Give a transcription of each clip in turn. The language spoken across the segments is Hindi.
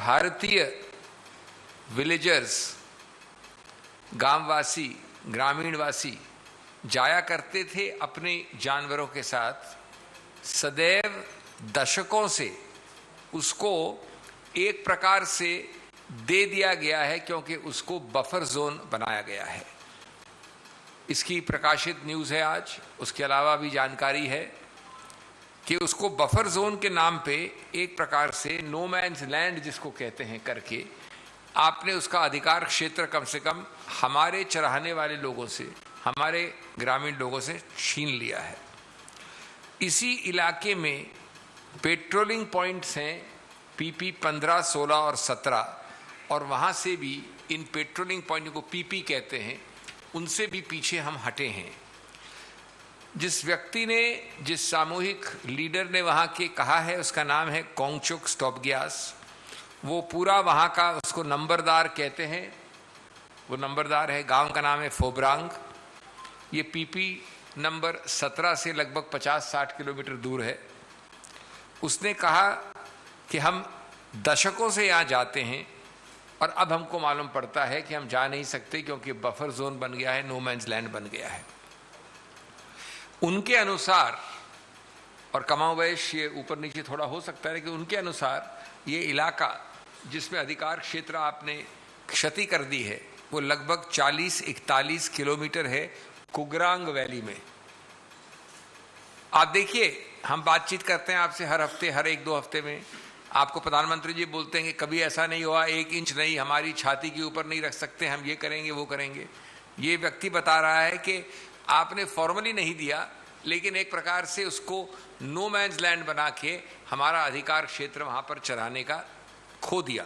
भारतीय विलेजर्स, गांववासी, ग्रामीणवासी जाया करते थे अपने जानवरों के साथ, सदैव दशकों से उसको एक प्रकार से दे दिया गया है, क्योंकि उसको बफर जोन बनाया गया है। इसकी प्रकाशित न्यूज़ है आज। उसके अलावा भी जानकारी है कि उसको बफर जोन के नाम पे एक प्रकार से नो मैन्स लैंड जिसको कहते हैं करके आपने उसका अधिकार क्षेत्र कम से कम हमारे चराने वाले लोगों से, हमारे ग्रामीण लोगों से छीन लिया है। इसी इलाके में पेट्रोलिंग पॉइंट्स हैं पीपी 15, 16 और 17, और वहाँ से भी इन पेट्रोलिंग पॉइंट को पीपी कहते हैं, उनसे भी पीछे हम हटे हैं। जिस व्यक्ति ने, जिस सामूहिक लीडर ने वहाँ के कहा है, उसका नाम है कोंगचुक स्टोपग्यास। वो पूरा वहाँ का, उसको नंबरदार कहते हैं, वो नंबरदार है। गांव का नाम है फोब्रांग। ये पीपी नंबर 17 से लगभग 50-60 किलोमीटर दूर है। उसने कहा कि हम दशकों से यहाँ जाते हैं और अब हमको मालूम पड़ता है कि हम जा नहीं सकते, क्योंकि बफर जोन बन गया है, नो मैन्स लैंड बन गया है। उनके अनुसार, और कमावैश ये ऊपर नीचे थोड़ा हो सकता है, कि उनके अनुसार ये इलाका जिसमें अधिकार क्षेत्र आपने क्षति कर दी है, वो लगभग 40-41 किलोमीटर है कुगरांग वैली में। आप देखिए, हम बातचीत करते हैं आपसे हर हफ्ते, हर 1-2 हफ्ते में। आपको प्रधानमंत्री जी बोलते हैं कि कभी ऐसा नहीं हुआ, 1 इंच नहीं हमारी छाती के ऊपर नहीं रख सकते, हम ये करेंगे वो करेंगे। ये व्यक्ति बता रहा है कि आपने फॉर्मली नहीं दिया, लेकिन एक प्रकार से उसको नो मैन्स लैंड बना के हमारा अधिकार क्षेत्र वहां पर चराने का खो दिया।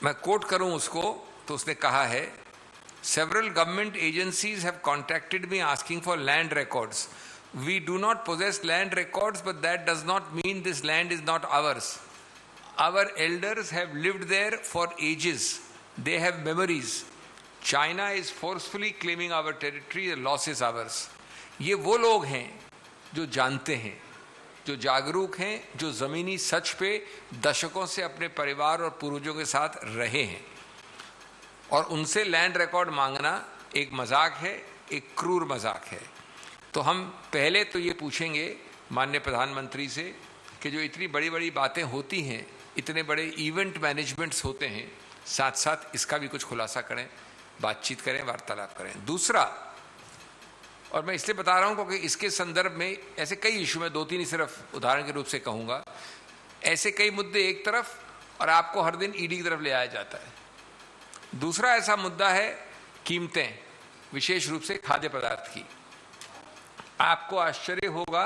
मैं कोट करूं उसको, तो उसने कहा है, several government agencies have contacted me asking for land records. We do not possess land records, but that does not mean this land is not ours. Our elders have lived there for ages. They have memories. China is forcefully claiming our territory. The loss is ours. ये वो लोग हैं जो जानते हैं, जो जागरूक हैं, जो जमीनी सच पे दशकों से अपने परिवार और पूर्वजों के साथ रहे हैं, और उनसे लैंड रिकॉर्ड मांगना एक मजाक है, एक क्रूर मजाक है। तो हम पहले तो ये पूछेंगे माननीय प्रधानमंत्री से कि जो इतनी बड़ी बड़ी बातें होती हैं, इतने बड़े इवेंट मैनेजमेंट्स होते हैं, साथ साथ इसका भी कुछ खुलासा करें, बातचीत करें, वार्तालाप करें। दूसरा, और मैं इसलिए बता रहा हूँ क्योंकि इसके संदर्भ में ऐसे कई इशू, में 2-3 ही सिर्फ उदाहरण के रूप से कहूँगा, ऐसे कई मुद्दे एक तरफ और आपको हर दिन ईडी की तरफ ले आया जाता है। दूसरा ऐसा मुद्दा है कीमतें, विशेष रूप से खाद्य पदार्थ की। आपको आश्चर्य होगा,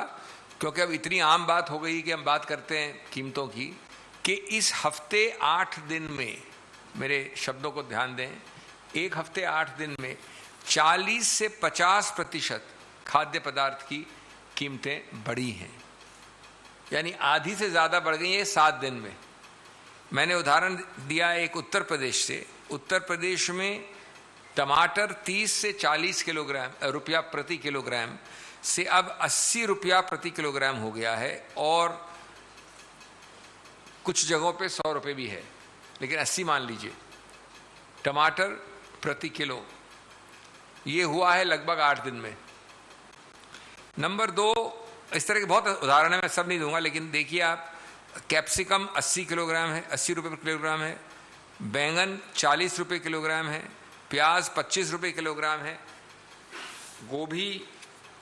क्योंकि अब इतनी आम बात हो गई कि हम बात करते हैं कीमतों की, कि इस हफ्ते 8 दिन में, मेरे शब्दों को ध्यान दें, एक हफ्ते 8 दिन में 40 से 50% खाद्य पदार्थ की कीमतें बढ़ी हैं, यानी आधी से ज़्यादा बढ़ गई हैं 7 दिन में। मैंने उदाहरण दिया एक उत्तर प्रदेश से। उत्तर प्रदेश में टमाटर 30 से 40 रुपया प्रति किलोग्राम से अब 80 रुपया प्रति किलोग्राम हो गया है, और कुछ जगहों पे 100 रुपये भी है, लेकिन 80 मान लीजिए टमाटर प्रति किलो। ये हुआ है लगभग 8 दिन में। नंबर 2, इस तरह के बहुत उदाहरण है, मैं सब नहीं दूंगा, लेकिन देखिए आप, कैप्सिकम 80 किलोग्राम है, 80 रुपये किलोग्राम है। बैंगन 40 रुपये किलोग्राम है। प्याज 25 रुपये किलोग्राम है। गोभी,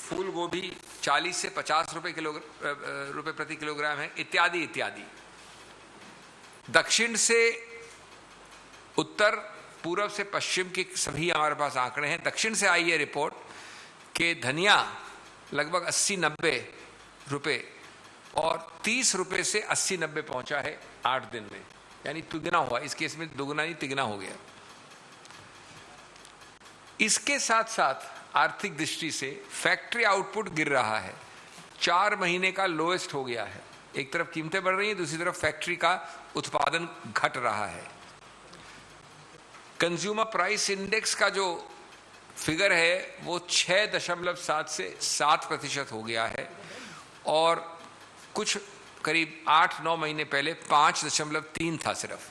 फूल गोभी 40 से 50 रुपये प्रति किलोग्राम है, इत्यादि इत्यादि। दक्षिण से उत्तर, पूर्व से पश्चिम के सभी हमारे पास आंकड़े हैं। दक्षिण से आई है रिपोर्ट कि धनिया लगभग 80-90 रुपये, और 30 रुपये से 80-90 पहुंचा है 8 दिन में, यानी दुगना हुआ। इस केस में दुगना नहीं, तिगना हो गया। इसके साथ साथ आर्थिक दृष्टि से फैक्ट्री आउटपुट गिर रहा है, 4 महीने का लोएस्ट हो गया है। एक तरफ कीमतें बढ़ रही हैं, दूसरी तरफ फैक्ट्री का उत्पादन घट रहा है। कंज्यूमर प्राइस इंडेक्स का जो फिगर है वो 6.7 से 7% हो गया है, और कुछ करीब 8-9 महीने पहले 5.3 था सिर्फ।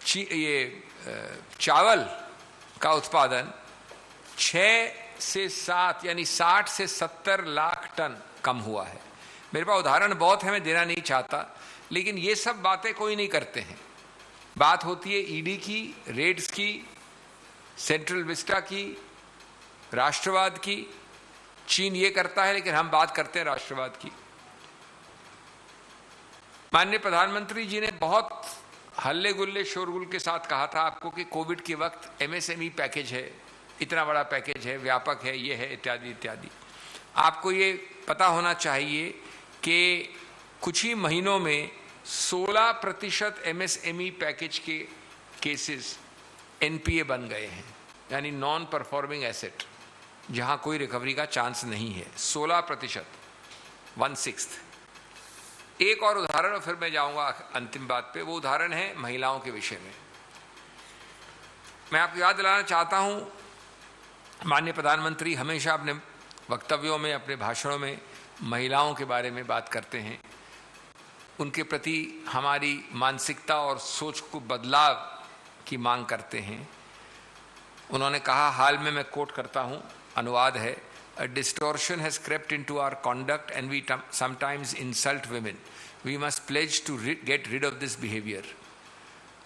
ये चावल का उत्पादन 6 से 7 यानी 60 से 70 लाख टन कम हुआ है। मेरे पास उदाहरण बहुत है, मैं देना नहीं चाहता, लेकिन ये सब बातें कोई नहीं करते हैं। बात होती है ईडी की, रेड्स की, सेंट्रल विस्टा की, राष्ट्रवाद की। चीन ये करता है, लेकिन हम बात करते हैं राष्ट्रवाद की। माननीय प्रधानमंत्री जी ने बहुत हल्ले गुल्ले शोरगुल के साथ कहा था आपको कि कोविड के वक्त एमएसएमई पैकेज है, इतना बड़ा पैकेज है, व्यापक है, ये है, इत्यादि इत्यादि। आपको ये पता होना चाहिए कि कुछ ही महीनों में 16% एमएसएमई पैकेज के केसेस एनपीए बन गए हैं, यानी नॉन परफॉर्मिंग एसेट, जहां कोई रिकवरी का चांस नहीं है। 16%, 1/6। एक और उदाहरण और फिर मैं जाऊंगा अंतिम बात पे। वो उदाहरण है महिलाओं के विषय में। मैं आपको याद दिलाना चाहता हूं, माननीय प्रधानमंत्री हमेशा अपने वक्तव्यों में, अपने भाषणों में महिलाओं के बारे में बात करते हैं। उनके प्रति हमारी मानसिकता और सोच को बदलाव की मांग करते हैं। उन्होंने कहा, हाल में मैं कोट करता हूं, अनुवाद है, A distortion has crept into our conduct and we sometimes insult women. We must pledge to get rid of this behavior.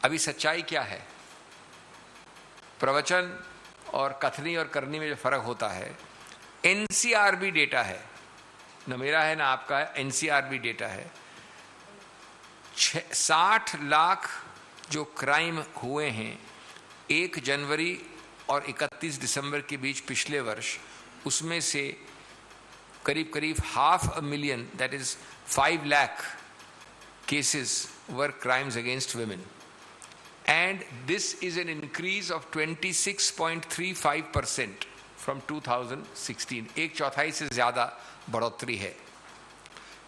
अभी सच्चाई क्या है? प्रवचन और कथनी और करनी में जो फर्क होता है, एनसीआरबी डेटा है, न मेरा है ना आपका है, एनसीआरबी डेटा है। 60 लाख जो क्राइम हुए हैं 1 जनवरी और 31 दिसंबर के बीच पिछले वर्ष, उसमें से करीब 500,000, that is 5 lakh cases were crimes against women, and this is an increase of 26.35% from 2016। 1/4 से ज्यादा बढ़ोतरी है।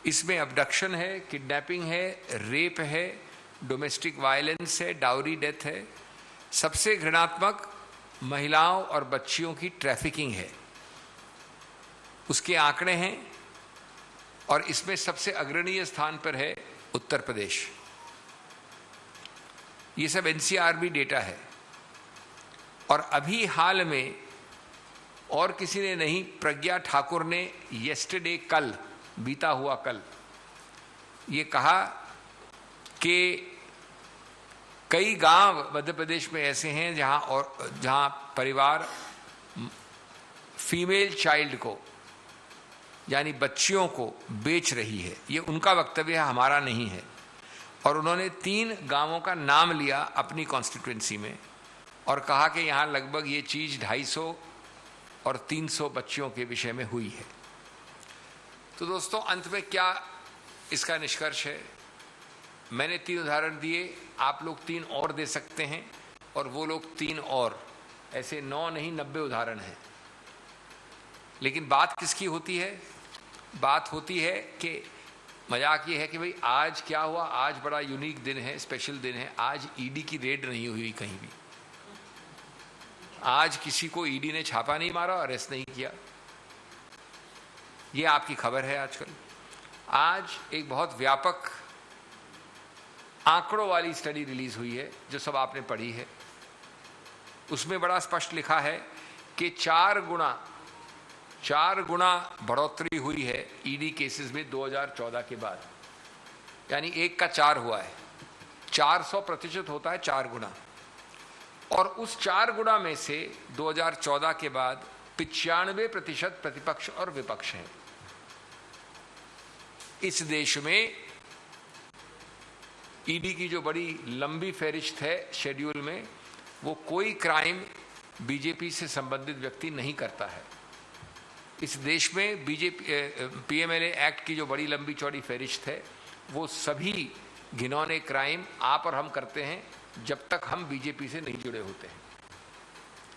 इसमें अबडक्शन है, किडनैपिंग है, रेप है, डोमेस्टिक वायलेंस है, डाउरी डेथ है। सबसे घृणात्मक महिलाओं और बच्चियों की ट्रैफिकिंग है, उसके आंकड़े हैं, और इसमें सबसे अग्रणीय स्थान पर है उत्तर प्रदेश। ये सब एनसीआरबी डेटा है। और अभी हाल में और किसी ने नहीं, प्रज्ञा ठाकुर ने येस्टरडे, कल, बीता हुआ कल, ये कहा कि कई गांव मध्य प्रदेश में ऐसे हैं जहां परिवार फीमेल चाइल्ड को, यानी बच्चियों को बेच रही है। ये उनका वक्तव्य है, हमारा नहीं है। और उन्होंने 3 गांवों का नाम लिया अपनी कॉन्स्टिट्यूएंसी में और कहा कि यहाँ लगभग ये चीज 250 और 300 बच्चियों के विषय में हुई है। तो दोस्तों, अंत में क्या इसका निष्कर्ष है? मैंने 3 उदाहरण दिए, आप लोग 3 और दे सकते हैं, और वो लोग 3 और, ऐसे 9 नहीं 90 उदाहरण हैं। लेकिन बात किसकी होती है? बात होती है कि मजाक ये है कि भाई आज क्या हुआ, आज बड़ा यूनिक दिन है, स्पेशल दिन है, आज ईडी की रेड नहीं हुई कहीं भी, आज किसी को ईडी ने छापा नहीं मारा, अरेस्ट नहीं किया। ये आपकी खबर है आजकल। आज एक बहुत व्यापक आंकड़ों वाली स्टडी रिलीज हुई है, जो सब आपने पढ़ी है। उसमें बड़ा स्पष्ट लिखा है कि 4 गुना बढ़ोतरी हुई है ईडी केसेस में 2014 के बाद, यानी 1 का 4 हुआ है। 400% होता है 4 गुना। और उस 4 गुना में से 2014 के बाद 95% प्रतिपक्ष और विपक्ष हैं। इस देश में ईडी की जो बड़ी लंबी फहरिस्त है शेड्यूल में, वो कोई क्राइम बीजेपी से संबंधित व्यक्ति नहीं करता है। इस देश में पीएमएलए एक्ट की जो बड़ी लंबी चौड़ी फहरिस्त है, वो सभी घिनौने क्राइम आप और हम करते हैं जब तक हम बीजेपी से नहीं जुड़े होते हैं।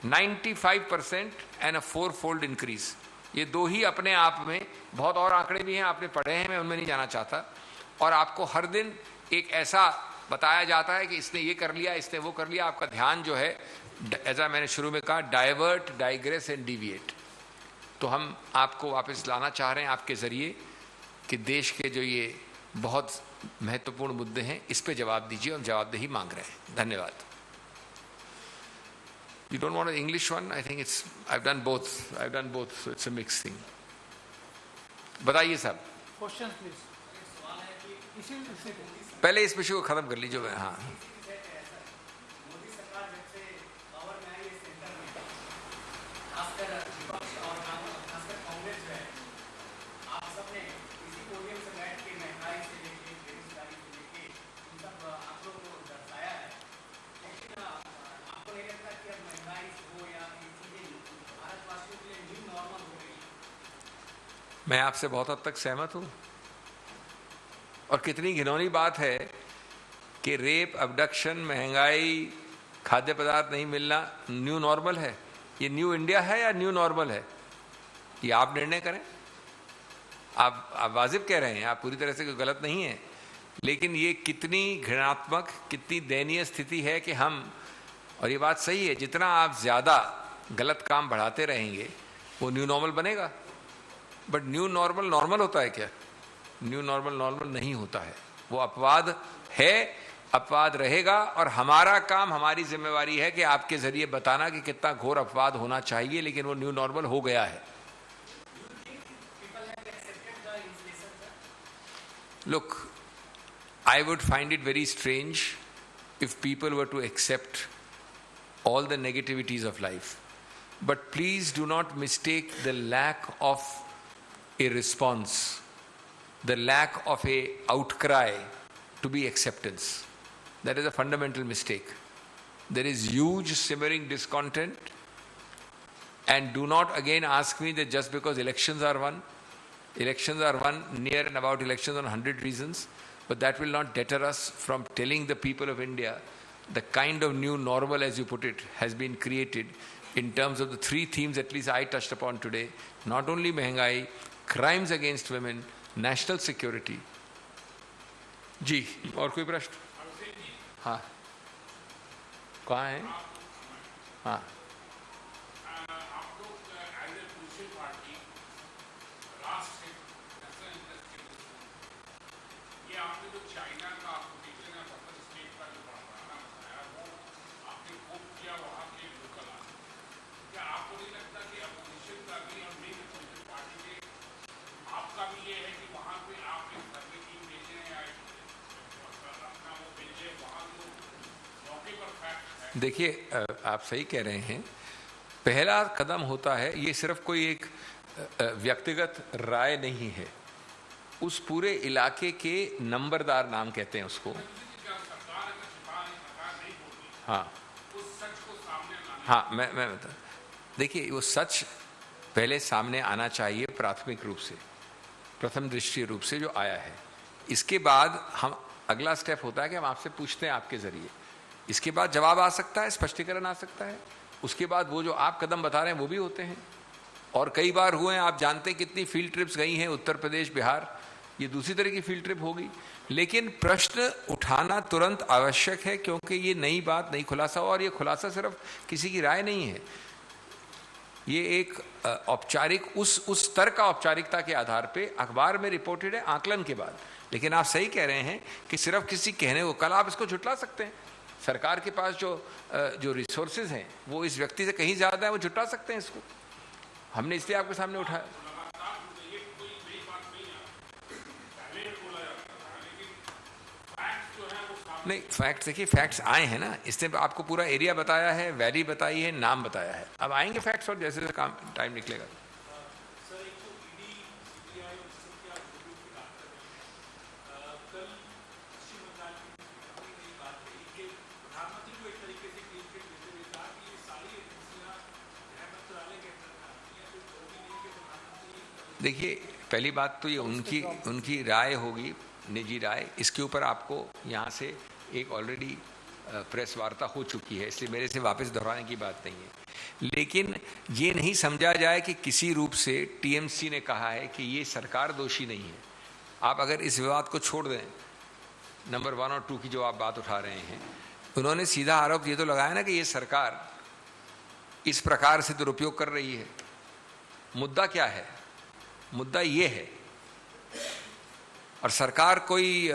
95% एंड अ 4-fold इंक्रीज। ये 2 ही अपने आप में, बहुत और आंकड़े भी हैं, आपने पढ़े हैं, मैं उनमें नहीं जाना चाहता। और आपको हर दिन एक ऐसा बताया जाता है कि इसने ये कर लिया, इसने वो कर लिया। आपका ध्यान जो है, ऐसा मैंने शुरू में कहा, डाइवर्ट, डाइग्रेस एंड डिविएट। तो हम आपको वापस लाना चाह रहे हैं आपके जरिए कि देश के जो ये बहुत महत्वपूर्ण मुद्दे हैं इस पे जवाब दीजिए, और जवाबदेही मांग रहे हैं। धन्यवाद। You don't want an English one? I think it's, I've done both, so it's a mixed thing. बताइए साहब। Question please. पहले इस विषय को खत्म कर लीजिए। हाँ, मैं आपसे बहुत हद तक सहमत हूं। और कितनी घिनौनी बात है कि रेप, अबडक्शन, महंगाई, खाद्य पदार्थ नहीं मिलना न्यू नॉर्मल है। ये न्यू इंडिया है या न्यू नॉर्मल है, ये आप निर्णय करें। आप वाजिब कह रहे हैं, आप पूरी तरह से कोई गलत नहीं है, लेकिन ये कितनी घृणात्मक, कितनी दयनीय स्थिति है कि हम, और ये बात सही है, जितना आप ज्यादा गलत काम बढ़ाते रहेंगे वो न्यू नॉर्मल बनेगा। बट न्यू नॉर्मल नॉर्मल होता है क्या? न्यू नॉर्मल नॉर्मल नहीं होता है, वो अपवाद है, अपवाद रहेगा। और हमारा काम, हमारी जिम्मेवारी है कि आपके जरिए बताना कि कितना घोर अपवाद होना चाहिए, लेकिन वो न्यू नॉर्मल हो गया है। Look, I would find it very strange if people were to accept all the negativities of life. But please do not mistake the lack of a response, the lack of a outcry to be acceptance. That is a fundamental mistake. There is huge simmering discontent, and do not again ask me that just because elections are won near and about elections on 100 reasons, but that will not deter us from telling the people of India the kind of new normal, as you put it, has been created in terms of the three themes at least I touched upon today. Not only महंगाई, crimes against women, national security. जी, और कोई प्रश्न? हाँ, कहाँ है? हाँ, देखिए, आप सही कह रहे हैं। पहला कदम होता है, ये सिर्फ कोई एक व्यक्तिगत राय नहीं है, उस पूरे इलाके के नंबरदार, नाम कहते हैं उसको, हाँ हाँ, मैं बता, देखिए वो सच पहले सामने आना चाहिए, प्राथमिक रूप से, प्रथम दृष्टि रूप से जो आया है। इसके बाद हम, अगला स्टेप होता है कि हम आपसे पूछते हैं आपके जरिए, इसके बाद जवाब आ सकता है, स्पष्टीकरण आ सकता है, उसके बाद वो जो आप कदम बता रहे हैं वो भी होते हैं, और कई बार हुए हैं। आप जानते हैं कितनी फील्ड ट्रिप्स गई हैं, उत्तर प्रदेश, बिहार, ये दूसरी तरह की फील्ड ट्रिप होगी। लेकिन प्रश्न उठाना तुरंत आवश्यक है, क्योंकि ये नई बात, नई खुलासा, और ये खुलासा सिर्फ किसी की राय नहीं है, ये एक औपचारिक, उस स्तर का औपचारिकता के आधार पे अखबार में रिपोर्टेड है, आकलन के बाद। लेकिन आप सही कह रहे हैं कि सिर्फ किसी कहने को, कल आप इसको झुटला सकते हैं, सरकार के पास जो रिसोर्सेज हैं वो इस व्यक्ति से कहीं ज्यादा है, वो जुटा सकते हैं इसको। हमने इसलिए आपके सामने उठाया। नहीं, फैक्ट्स देखिए, फैक्ट्स आए हैं ना, इसने आपको पूरा एरिया बताया है, वैली बताई है, नाम बताया है, अब आएंगे फैक्ट्स, और जैसे काम टाइम निकलेगा। देखिए, पहली बात तो ये उनकी राय होगी, निजी राय, इसके ऊपर आपको यहाँ से एक ऑलरेडी प्रेस वार्ता हो चुकी है, इसलिए मेरे से वापस दोहराने की बात नहीं है। लेकिन ये नहीं समझा जाए कि किसी रूप से टीएमसी ने कहा है कि ये सरकार दोषी नहीं है। आप अगर इस विवाद को छोड़ दें, नंबर 1 और 2 की जो आप बात उठा रहे हैं, उन्होंने सीधा आरोप ये तो लगाया ना कि ये सरकार इस प्रकार से दुरुपयोग कर रही है। मुद्दा क्या है? मुद्दा ये है और सरकार कोई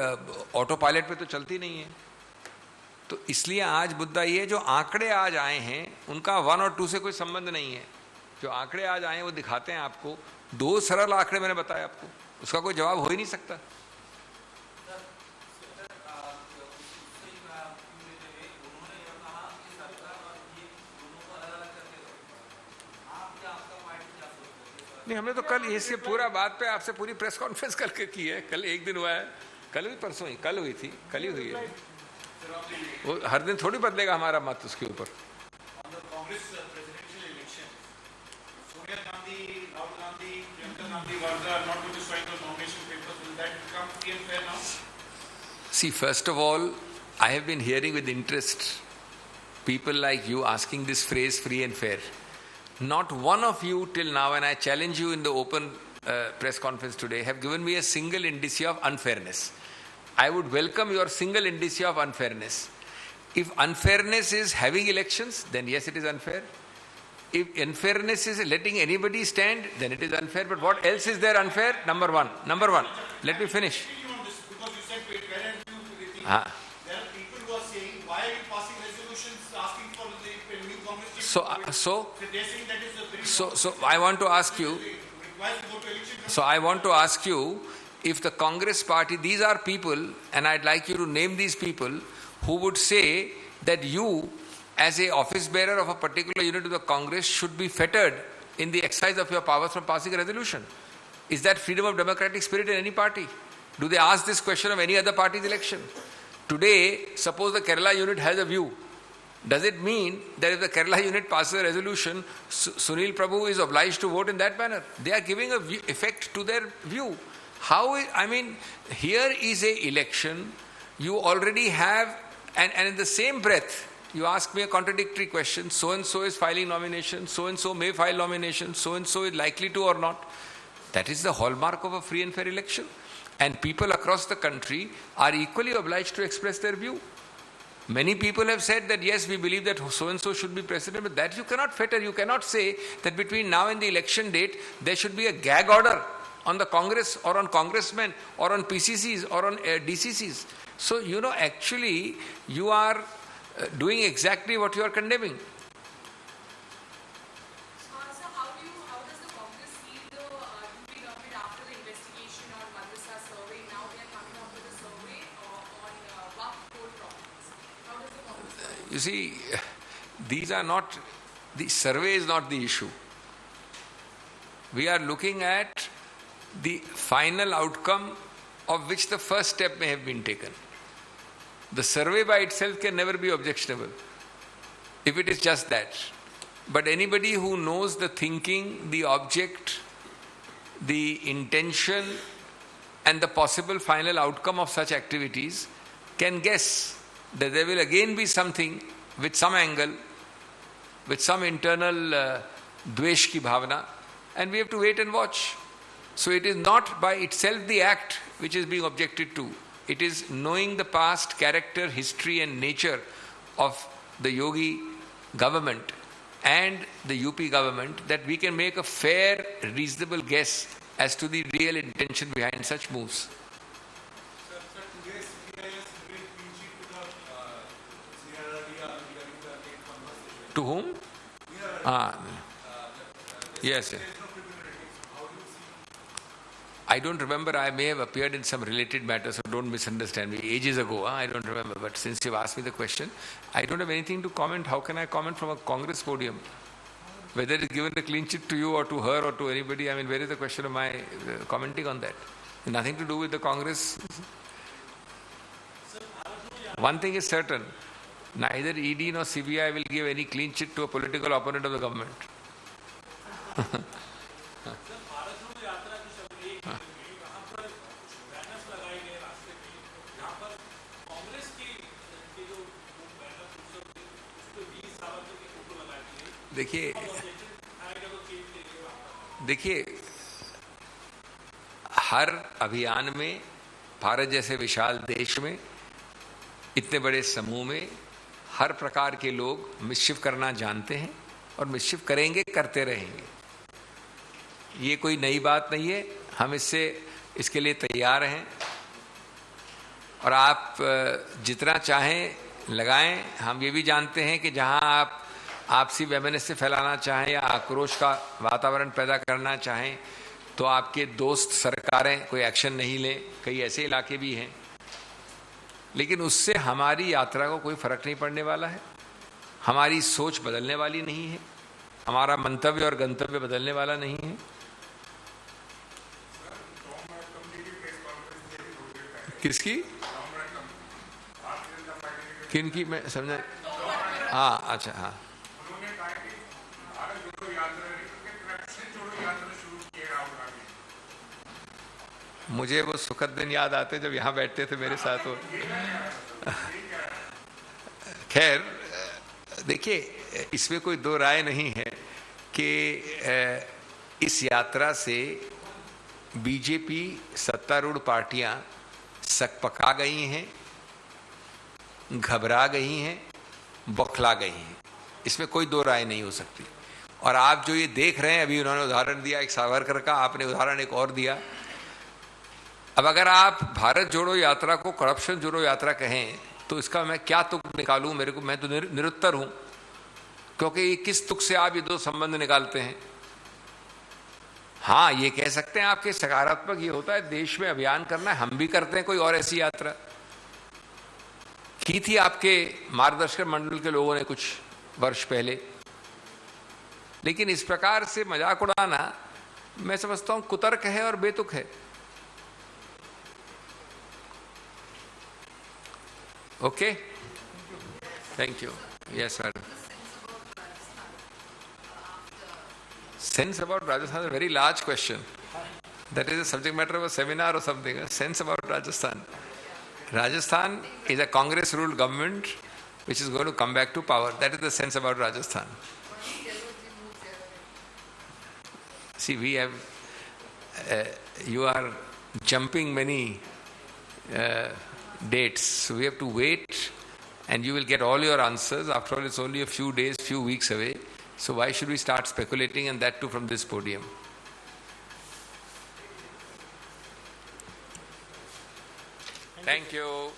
ऑटो पायलट पे तो चलती नहीं है। तो इसलिए आज मुद्दा ये, जो आंकड़े आज आए हैं उनका 1 और 2 से कोई संबंध नहीं है। जो आंकड़े आज आए हैं वो दिखाते हैं आपको, 2 सरल आंकड़े मैंने बताया आपको, उसका कोई जवाब हो ही नहीं सकता। नहीं, हमने तो कल इससे पूरा बात पे आपसे पूरी प्रेस कॉन्फ्रेंस करके की है। कल एक दिन हुआ है, कल हुई, परसों ही, कल हुई थी, कल ही हुई है। वो हर दिन थोड़ी बदलेगा हमारा मत उसके ऊपर। See, first of all, I have been hearing with interest people like you asking this phrase free and fair. Not one of you till now, and I challenge you in the open press conference today, have given me a single indicia of unfairness. I would welcome your single indicia of unfairness. If unfairness is having elections, then yes, it is unfair. If unfairness is letting anybody stand, then it is unfair. But what else is there unfair? Number one, let me finish. Because you said fair and few. There are people who are saying, why are you passing resolutions asking for the new Congress chief? So they're saying that is a very So I want to ask you. requires to go to election. So I want to ask you, if the Congress party, these are people, and I'd like you to name these people, who would say that you, as a office bearer of a particular unit of the Congress, should be fettered in the exercise of your powers from passing a resolution. Is that freedom of democratic spirit in any party? Do they ask this question of any other party's election? Today, suppose the Kerala unit has a view. Does it mean that if the Kerala unit passes a resolution, Sunil Prabhu is obliged to vote in that manner? They are giving effect to their view. Here is a election. You already have, and in the same breath, you ask me a contradictory question. So-and-so is filing nomination. So-and-so may file nomination. So-and-so is likely to or not. That is the hallmark of a free and fair election. And people across the country are equally obliged to express their view. Many people have said that yes, we believe that so-and-so should be president, but that you cannot fetter. You cannot say that between now and the election date, there should be a gag order on the Congress or on congressmen or on PCCs or on DCCs. So, actually, you are doing exactly what you are condemning. So how does the Congress see the UP government after the investigation on Madrasa survey? Now they are coming out with a survey on Waqf court properties. How does the Congress You see, the survey is not the issue. We are looking at the final outcome of which the first step may have been taken. The survey by itself can never be objectionable, if it is just that. But anybody who knows the thinking, the object, the intention, and the possible final outcome of such activities can guess that there will again be something with some angle, with some internal dvesh ki bhavana, and we have to wait and watch. So it is not by itself the act which is being objected to. It is knowing the past character, history and nature of the Yogi government and the UP government that we can make a fair, reasonable guess as to the real intention behind such moves. Sir, today's CIS will PG to the CRDR regarding the late conversation. To whom? Yes. I don't remember. I may have appeared in some related matters, so don't misunderstand me. Ages ago, I don't remember. But since you've asked me the question, I don't have anything to comment. How can I comment from a Congress podium? Whether it is given a clean chit to you or to her or to anybody, where is the question of my commenting on that? Nothing to do with the Congress. One thing is certain, neither ED nor CBI will give any clean chit to a political opponent of the government. देखिए, हर अभियान में भारत जैसे विशाल देश में इतने बड़े समूह में हर प्रकार के लोग मिसचिफ करना जानते हैं और मिसचिफ करेंगे, करते रहेंगे। ये कोई नई बात नहीं है। हम इसके लिए तैयार हैं। और आप जितना चाहें लगाएं। हम ये भी जानते हैं कि जहां आप आपसी वैमनस्य फैलाना चाहें या आक्रोश का वातावरण पैदा करना चाहें तो आपके दोस्त सरकारें कोई एक्शन नहीं लें, कई ऐसे इलाके भी हैं, लेकिन उससे हमारी यात्रा को कोई फर्क नहीं पड़ने वाला है। हमारी सोच बदलने वाली नहीं है, हमारा मंतव्य और गंतव्य बदलने वाला नहीं है। किसकी? किनकी? मैं समझा। हाँ, अच्छा, हाँ। मुझे वो सुखद दिन याद आते जब यहाँ बैठते थे मेरे साथ वो। खैर, देखिए, इसमें कोई दो राय नहीं है कि इस यात्रा से बीजेपी सत्तारूढ़ पार्टियां सकपका गई हैं, घबरा गई हैं, बौखला गई हैं। इसमें कोई दो राय नहीं हो सकती। और आप जो ये देख रहे हैं, अभी उन्होंने उदाहरण दिया एक सावरकर का, आपने उदाहरण एक और दिया। अब अगर आप भारत जोड़ो यात्रा को करप्शन जोड़ो यात्रा कहें तो इसका मैं क्या तुक निकालूं? मैं तो निरुत्तर हूं, क्योंकि किस तुक से आप ये दो संबंध निकालते हैं? हाँ, ये कह सकते हैं आपके सकारात्मक ये होता है देश में अभियान करना है, हम भी करते हैं। कोई और ऐसी यात्रा की थी आपके मार्गदर्शक मंडल के लोगों ने कुछ वर्ष पहले, लेकिन इस प्रकार से मजाक उड़ाना मैं समझता हूं कुतर्क है और बेतुक है। Okay, thank you. Yes madam. Sense about Rajasthan is a very large question. That is a subject matter of a seminar or something. A sense about Rajasthan. Rajasthan is a Congress-ruled government which is going to come back to power. That is the sense about Rajasthan. See, we have, you are jumping many dates. So we have to wait and you will get all your answers. After all, it's only a few days, few weeks away. So why should we start speculating, and that too from this podium? Thank you.